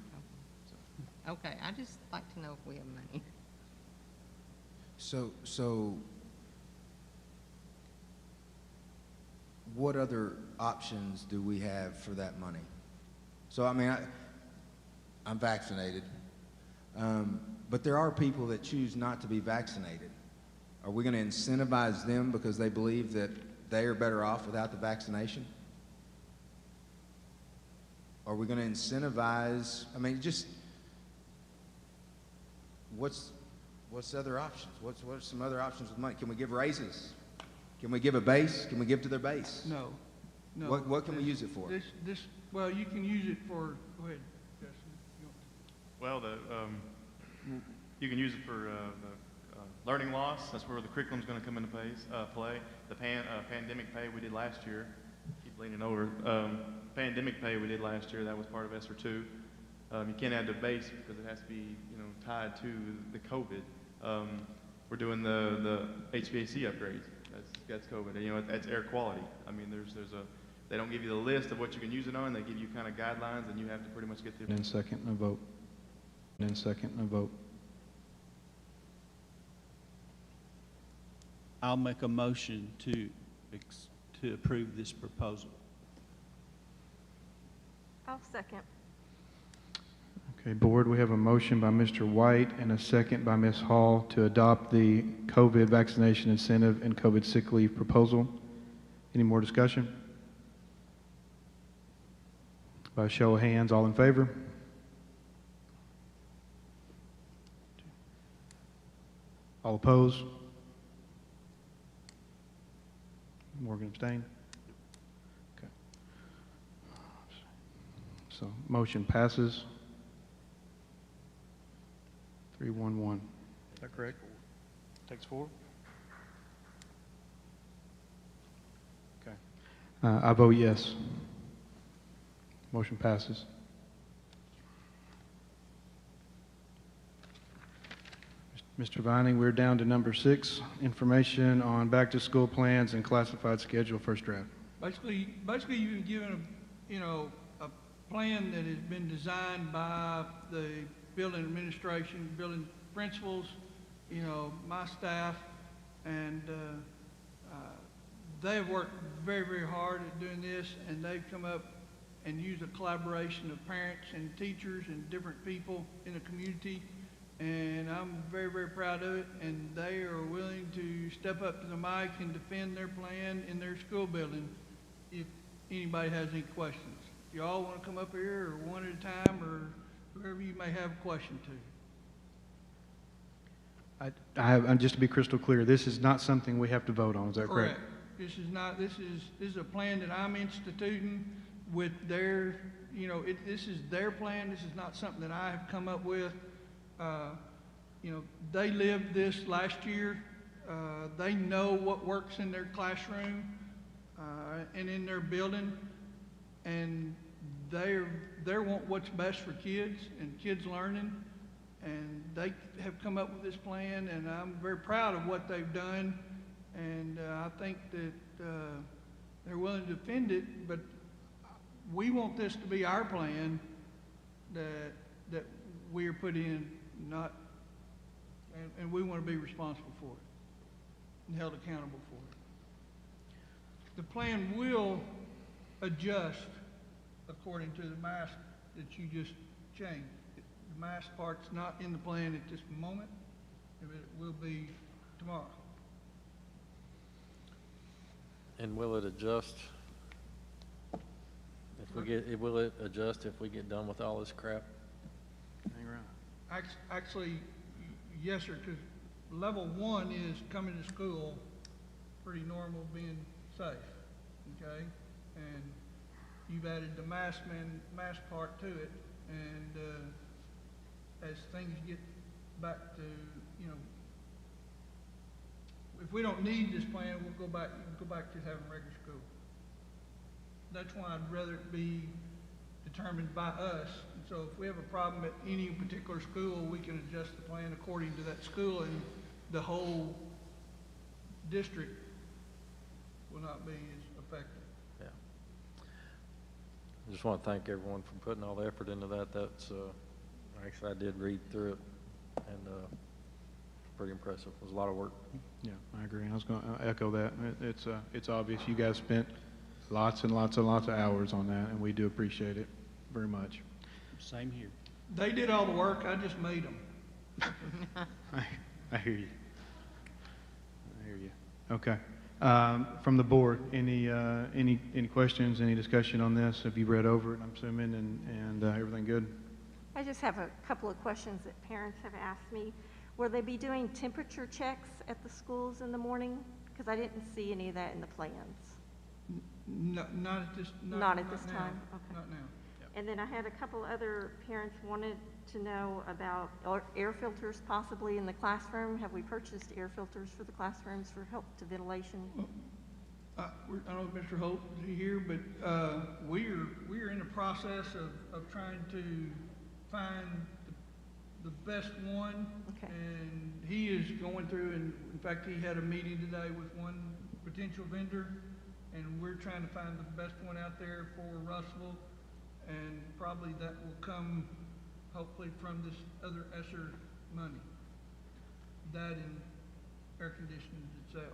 So. Okay, I just like to know if we have money. So what other options do we have for that money? So, I mean, I'm vaccinated, but there are people that choose not to be vaccinated. Are we going to incentivize them because they believe that they are better off without the vaccination? Are we going to incentivize, I mean, just, what's the other options? What are some other options with money? Can we give raises? Can we give a base? Can we give to their base? No. What can we use it for? Well, you can use it for, go ahead, Justin. Well, you can use it for learning loss. That's where the curriculum's going to come into play. The pandemic pay we did last year. Keep leaning over. Pandemic pay we did last year. That was part of ESSER 2. You can't add the base because it has to be tied to the COVID. We're doing the HVAC upgrades. That's COVID. That's air quality. I mean, they don't give you the list of what you can use it on. They give you kind of guidelines, and you have to pretty much get through. And second, a vote. And second, a vote. I'll make a motion to approve this proposal. I'll second. Okay, board, we have a motion by Mr. White and a second by Ms. Hall to adopt the COVID vaccination incentive and COVID sick leave proposal. Any more discussion? By show of hands, all in favor? All opposed? Morgan abstained? Okay. So motion passes. 3-1-1. Is that correct? Takes 4? Okay. I vote yes. Motion passes. Mr. Vining, we're down to number 6, information on back-to-school plans and classified schedule first draft. Basically, you've been given a plan that has been designed by the building administration, building principals, my staff, and they have worked very, very hard at doing this, and they've come up and used a collaboration of parents and teachers and different people in the community, and I'm very, very proud of it, and they are willing to step up to the mic and defend their plan in their school building if anybody has any questions. If you all want to come up here, or one at a time, or whoever you may have a question to. And just to be crystal clear, this is not something we have to vote on, is that correct? This is a plan that I'm instituting with their, this is their plan. This is not something that I have come up with. They lived this last year. They know what works in their classroom and in their building, and they want what's best for kids and kids learning. And they have come up with this plan, and I'm very proud of what they've done. And I think that they're willing to defend it, but we want this to be our plan that we are put in, and we want to be responsible for it and held accountable for it. The plan will adjust according to the mask that you just changed. The mask part's not in the plan at this moment. It will be tomorrow. And will it adjust will it adjust if we get done with all this crap? Hang around. Actually, yes, sir, because level 1 is coming to school pretty normal, being safe, okay? And you've added the mask part to it, and as things get back to, if we don't need this plan, we'll go back to having regular school. That's why I'd rather it be determined by us. And so if we have a problem at any particular school, we can adjust the plan according to that school, and the whole district will not be as affected. Yeah. I just want to thank everyone for putting all the effort into that. That's actually, I did read through it, and pretty impressive. It was a lot of work. Yeah, I agree. I was going to echo that. It's obvious you guys spent lots and lots and lots of hours on that, and we do appreciate it very much. Same here. They did all the work. I just made them. I hear you. I hear you. Okay. From the board, any questions, any discussion on this? Have you read over it, I'm assuming, and everything good? I just have a couple of questions that parents have asked me. Will they be doing temperature checks at the schools in the morning? Because I didn't see any of that in the plans. Not at this. Not at this now. time? Okay. Not now. And then I had a couple other parents wanted to know about air filters possibly in the classroom. Have we purchased air filters for the classrooms for help to ventilation? I don't know if Mr. Holt is here, but we're in the process of trying to find the best one. Okay. And he is going through, and in fact, he had a meeting today with one potential vendor, and we're trying to find the best one out there for Russellville, and probably that will come hopefully from this other ESSER money, that and air conditioning itself.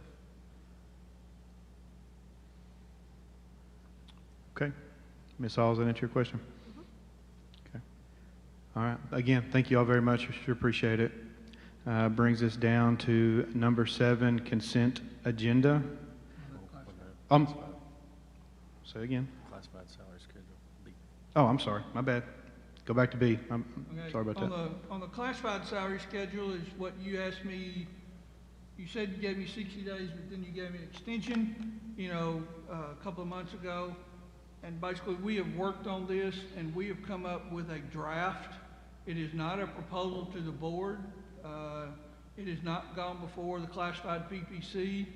Okay. Ms. Hall, does that answer your question? Okay. All right. Again, thank you all very much. I sure appreciate it. Brings us down to number 7, consent agenda. Say again. Classified salary schedule. B. Oh, I'm sorry. My bad. Go back to B. I'm Okay. sorry about that. On the classified salary schedule is what you asked me you said you gave me 60 days, but then you gave me an extension, a couple of months ago. And basically, we have worked on this, and we have come up with a draft. It is not a proposal to the board. It has not gone before the classified PPC,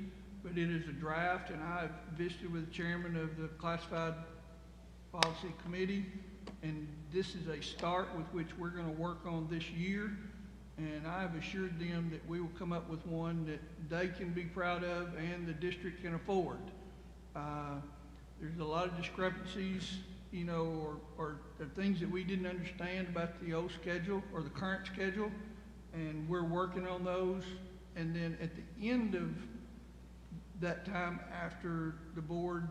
but it is a draft, and I've visited with the chairman of the classified policy committee, and this is a start with which we're going to work on this year. And I have assured them that we will come up with one that they can be proud of and the district can afford. There's a lot of discrepancies, or things that we didn't understand about the old schedule or the current schedule, and we're working on those. And then at the end of that time, after the board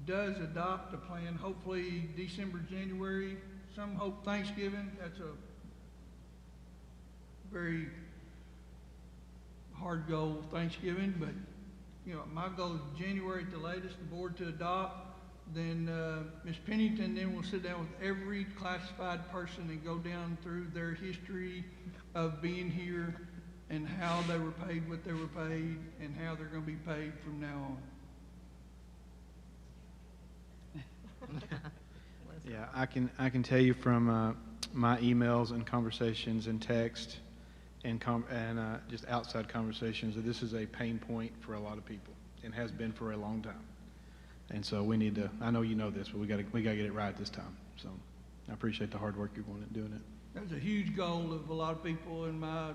does adopt a plan, hopefully December, January, some hope Thanksgiving. That's a very hard goal, Thanksgiving, but my goal is January at the latest, the board to adopt. Then Ms. Pennington then will sit down with every classified person and go down through their history of being here and how they were paid what they were paid and how they're going to be paid from now on. Yeah, I can tell you from my emails and conversations and text and just outside conversations that this is a pain point for a lot of people and has been for a long time. And so we need to, I know you know this, but we got to get it right this time. So I appreciate the hard work you're going and doing it. That's a huge goal of a lot of people, and my,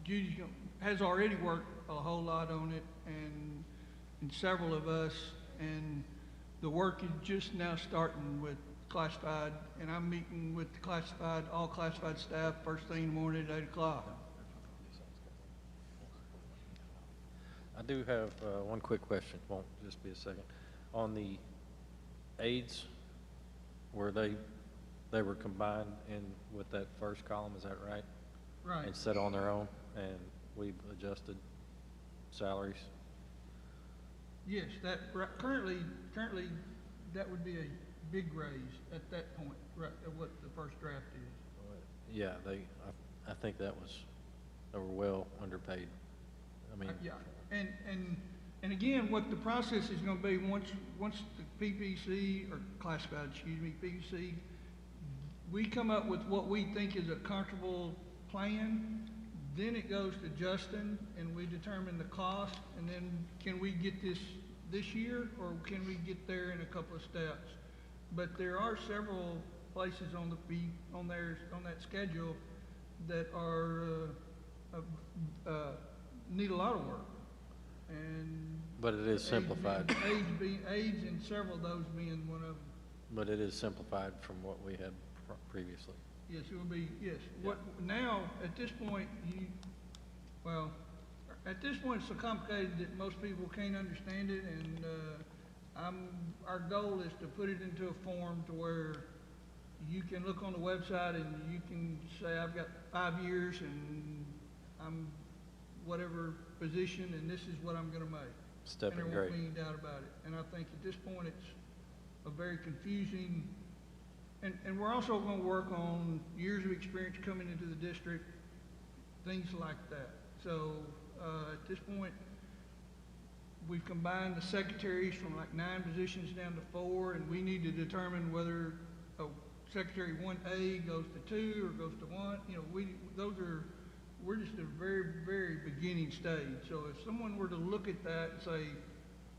Judy has already worked a whole lot on it, and several of us, and the work is just now starting with classified, and I'm meeting with the all classified staff first thing in the morning at 8 o'clock. I do have one quick question. Won't just be a second. On the aides, were they were combined in with that first column? Is that right? Right. And set on their own, and we've adjusted salaries. Yes, currently that would be a big raise at that point, right? At what the first draft is. Yeah, I think they were well underpaid. I mean, yeah, and again, what the process is going to be once the PPC or classified, PPC, we come up with what we think is a comfortable plan. Then it goes to Justin, and we determine the cost, and then can we get this year, or can we get there in a couple of steps? But there are several places on that schedule that are need a lot of work, and but it is simplified. AIDS and several of those being one of them. But it is simplified from what we had previously. Yes, it will be. Yes. Yeah. What now at this point? At this point, it's so complicated that most people can't understand it, and our goal is to put it into a form to where you can look on the website and you can say, I've got 5 years and I'm whatever position, and this is what I'm going to make. Stepping and grade. There won't be any doubt about it. And I think at this point, it's a very confusing. And we're also going to work on years of experience coming into the district, things like that. So at this point, we've combined the secretaries from like 9 positions down to 4, and we need to determine whether Secretary 1A goes to 2 or goes to 1. We're just at a very, very beginning stage. So if someone were to look at that and say,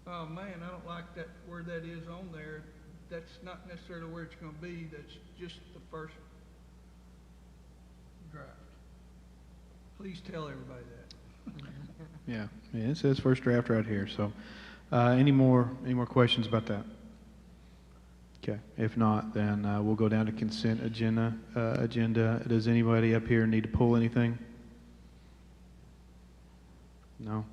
oh man, I don't like that where that is on there, that's not necessarily where it's going to be. That's just the first draft. Please tell everybody that. Yeah, it says first draft right here. So any more questions about that? Okay, if not, then we'll go down to consent agenda. Does anybody up here need to pull anything? No?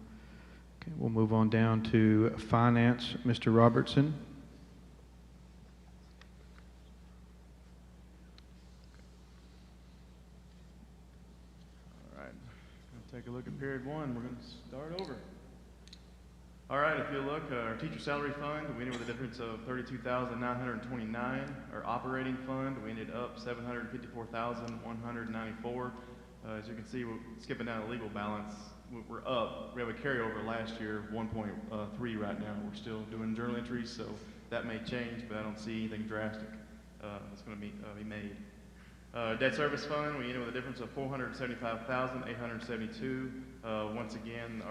Okay, we'll move on down to finance. Mr. Robertson. All right, take a look at period 1. We're going to start over. All right, if you look, our teacher salary fund, we ended with a difference of $32,929. Our operating fund, we ended up $754,194. As you can see, we're skipping down a legal balance. we're up. We have a carryover last year of 1.3 right now. We're still doing journal entries, so that may change, but I don't see anything drastic that's going to be made. Debt service fund, we ended with a difference of $475,872. Once again,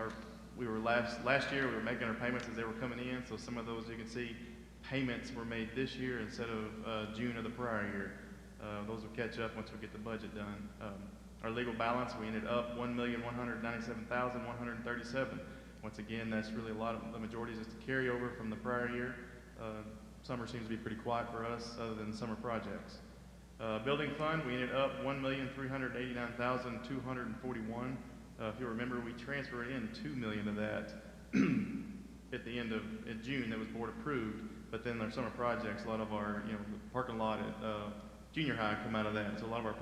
we were last year we were making our payments as they were coming in, so some of those you can see payments were made this year instead of June of the prior year. Those will catch up once we get the budget done. Our legal balance, we ended up $1,197,137. Once again, that's really a lot of the majority is just a carryover from the prior year. Summer seems to be pretty quiet for us other than summer projects. Building fund, we ended up $1,389,241. If you remember, we transferred in $2 million of that at the end of June that was board approved, but then our summer projects, a lot of our, the parking lot at junior high come out of that. So a lot of our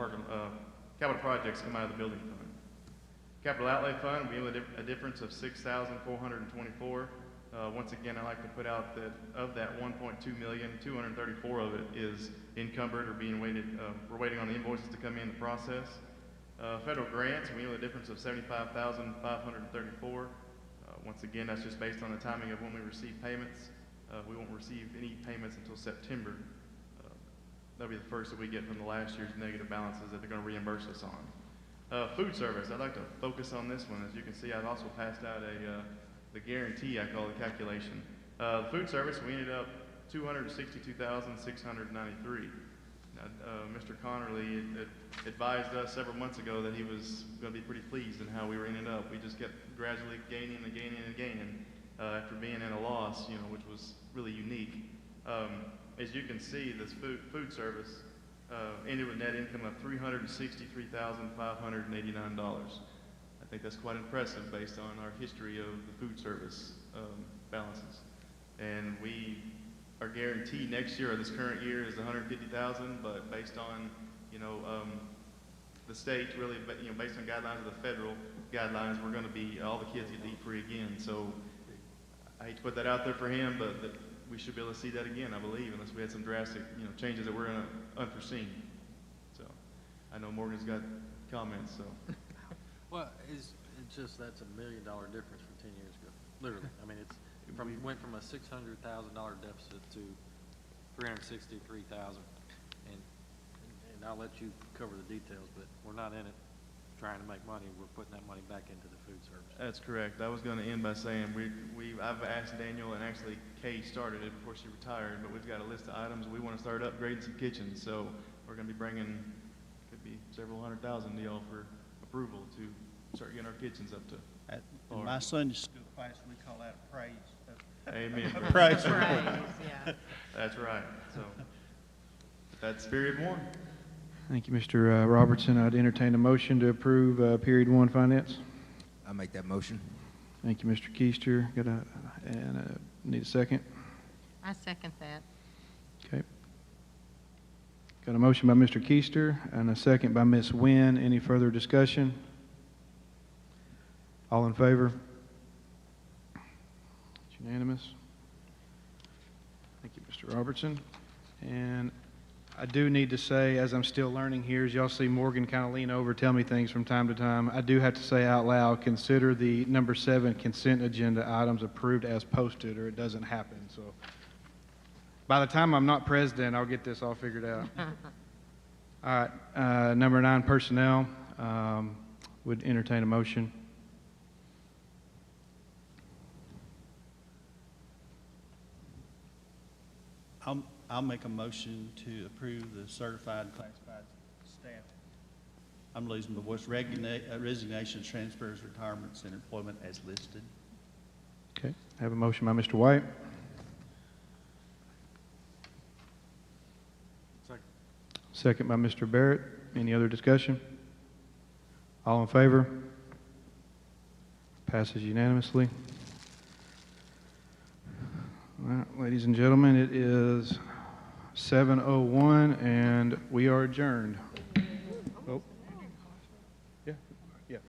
capital projects come out of the building fund. Capital outlay fund, we have a difference of $6,424. Once again, I like to put out that of that $1.2 million, 234 of it is encumbered or being waited. We're waiting on the invoices to come in the process. Federal grants, we have a difference of $75,534. Once again, that's just based on the timing of when we receive payments. We won't receive any payments until September. That'll be the first that we get from the last year's negative balances that they're going to reimburse us on. Food service, I'd like to focus on this one. As you can see, I've also passed out the guarantee, I call it, calculation. The food service, we ended up $262,693. Mr. Connerly advised us several months ago that he was going to be pretty pleased in how we were ending up. We just kept gradually gaining and gaining and gaining after being in a loss, which was really unique. As you can see, this food service ended with net income of $363,589. I think that's quite impressive based on our history of the food service balances. And our guarantee next year or this current year is $150,000, but based on the state, really, based on guidelines of the federal guidelines, we're going to be all the kids get to eat free again. So I hate to put that out there for him, but we should be able to see that again, I believe, unless we had some drastic changes that were unforeseen. So I know Morgan's got comments. So well, it's just that's $1 million difference from 10 years ago. Literally, I mean, went from a $600,000 deficit to $363,000, and I'll let you cover the details, but we're not in it trying to make money. We're putting that money back into the food service. That's correct. I was going to end by saying I've asked Daniel, and actually Kay started it before she retired, but we've got a list of items. We want to start upgrading some kitchens, so we're going to be bringing, could be several $100,000 to y'all for approval to start getting our kitchens up to. In my Sunday school class, we call that praise. Amen. Praise. Yeah. That's right. So that's period one. Thank you, Mr. Robertson. I'd entertain a motion to approve period one finance. I make that motion. Thank you, Mr. Keister. Need a second? I second that. Okay. Got a motion by Mr. Keister and a second by Ms. Wynn. Any further discussion? All in favor? It's unanimous. Thank you, Mr. Robertson. And I do need to say, as I'm still learning here, as y'all see Morgan kind of lean over, tell me things from time to time, I do have to say out loud, consider the number 7 consent agenda items approved as posted, or it doesn't happen. So by the time I'm not president, I'll get this all figured out. All right, number 9, personnel. Would entertain a motion. I'll make a motion to approve the certified classified staff. I'm losing my voice. Resignations, transfers, retirements, and employment as listed. Okay, I have a motion by Mr. White. Second. Second by Mr. Barrett. Any other discussion? All in favor? Passes unanimously. All right, ladies and gentlemen, it is 7:01 and we are adjourned.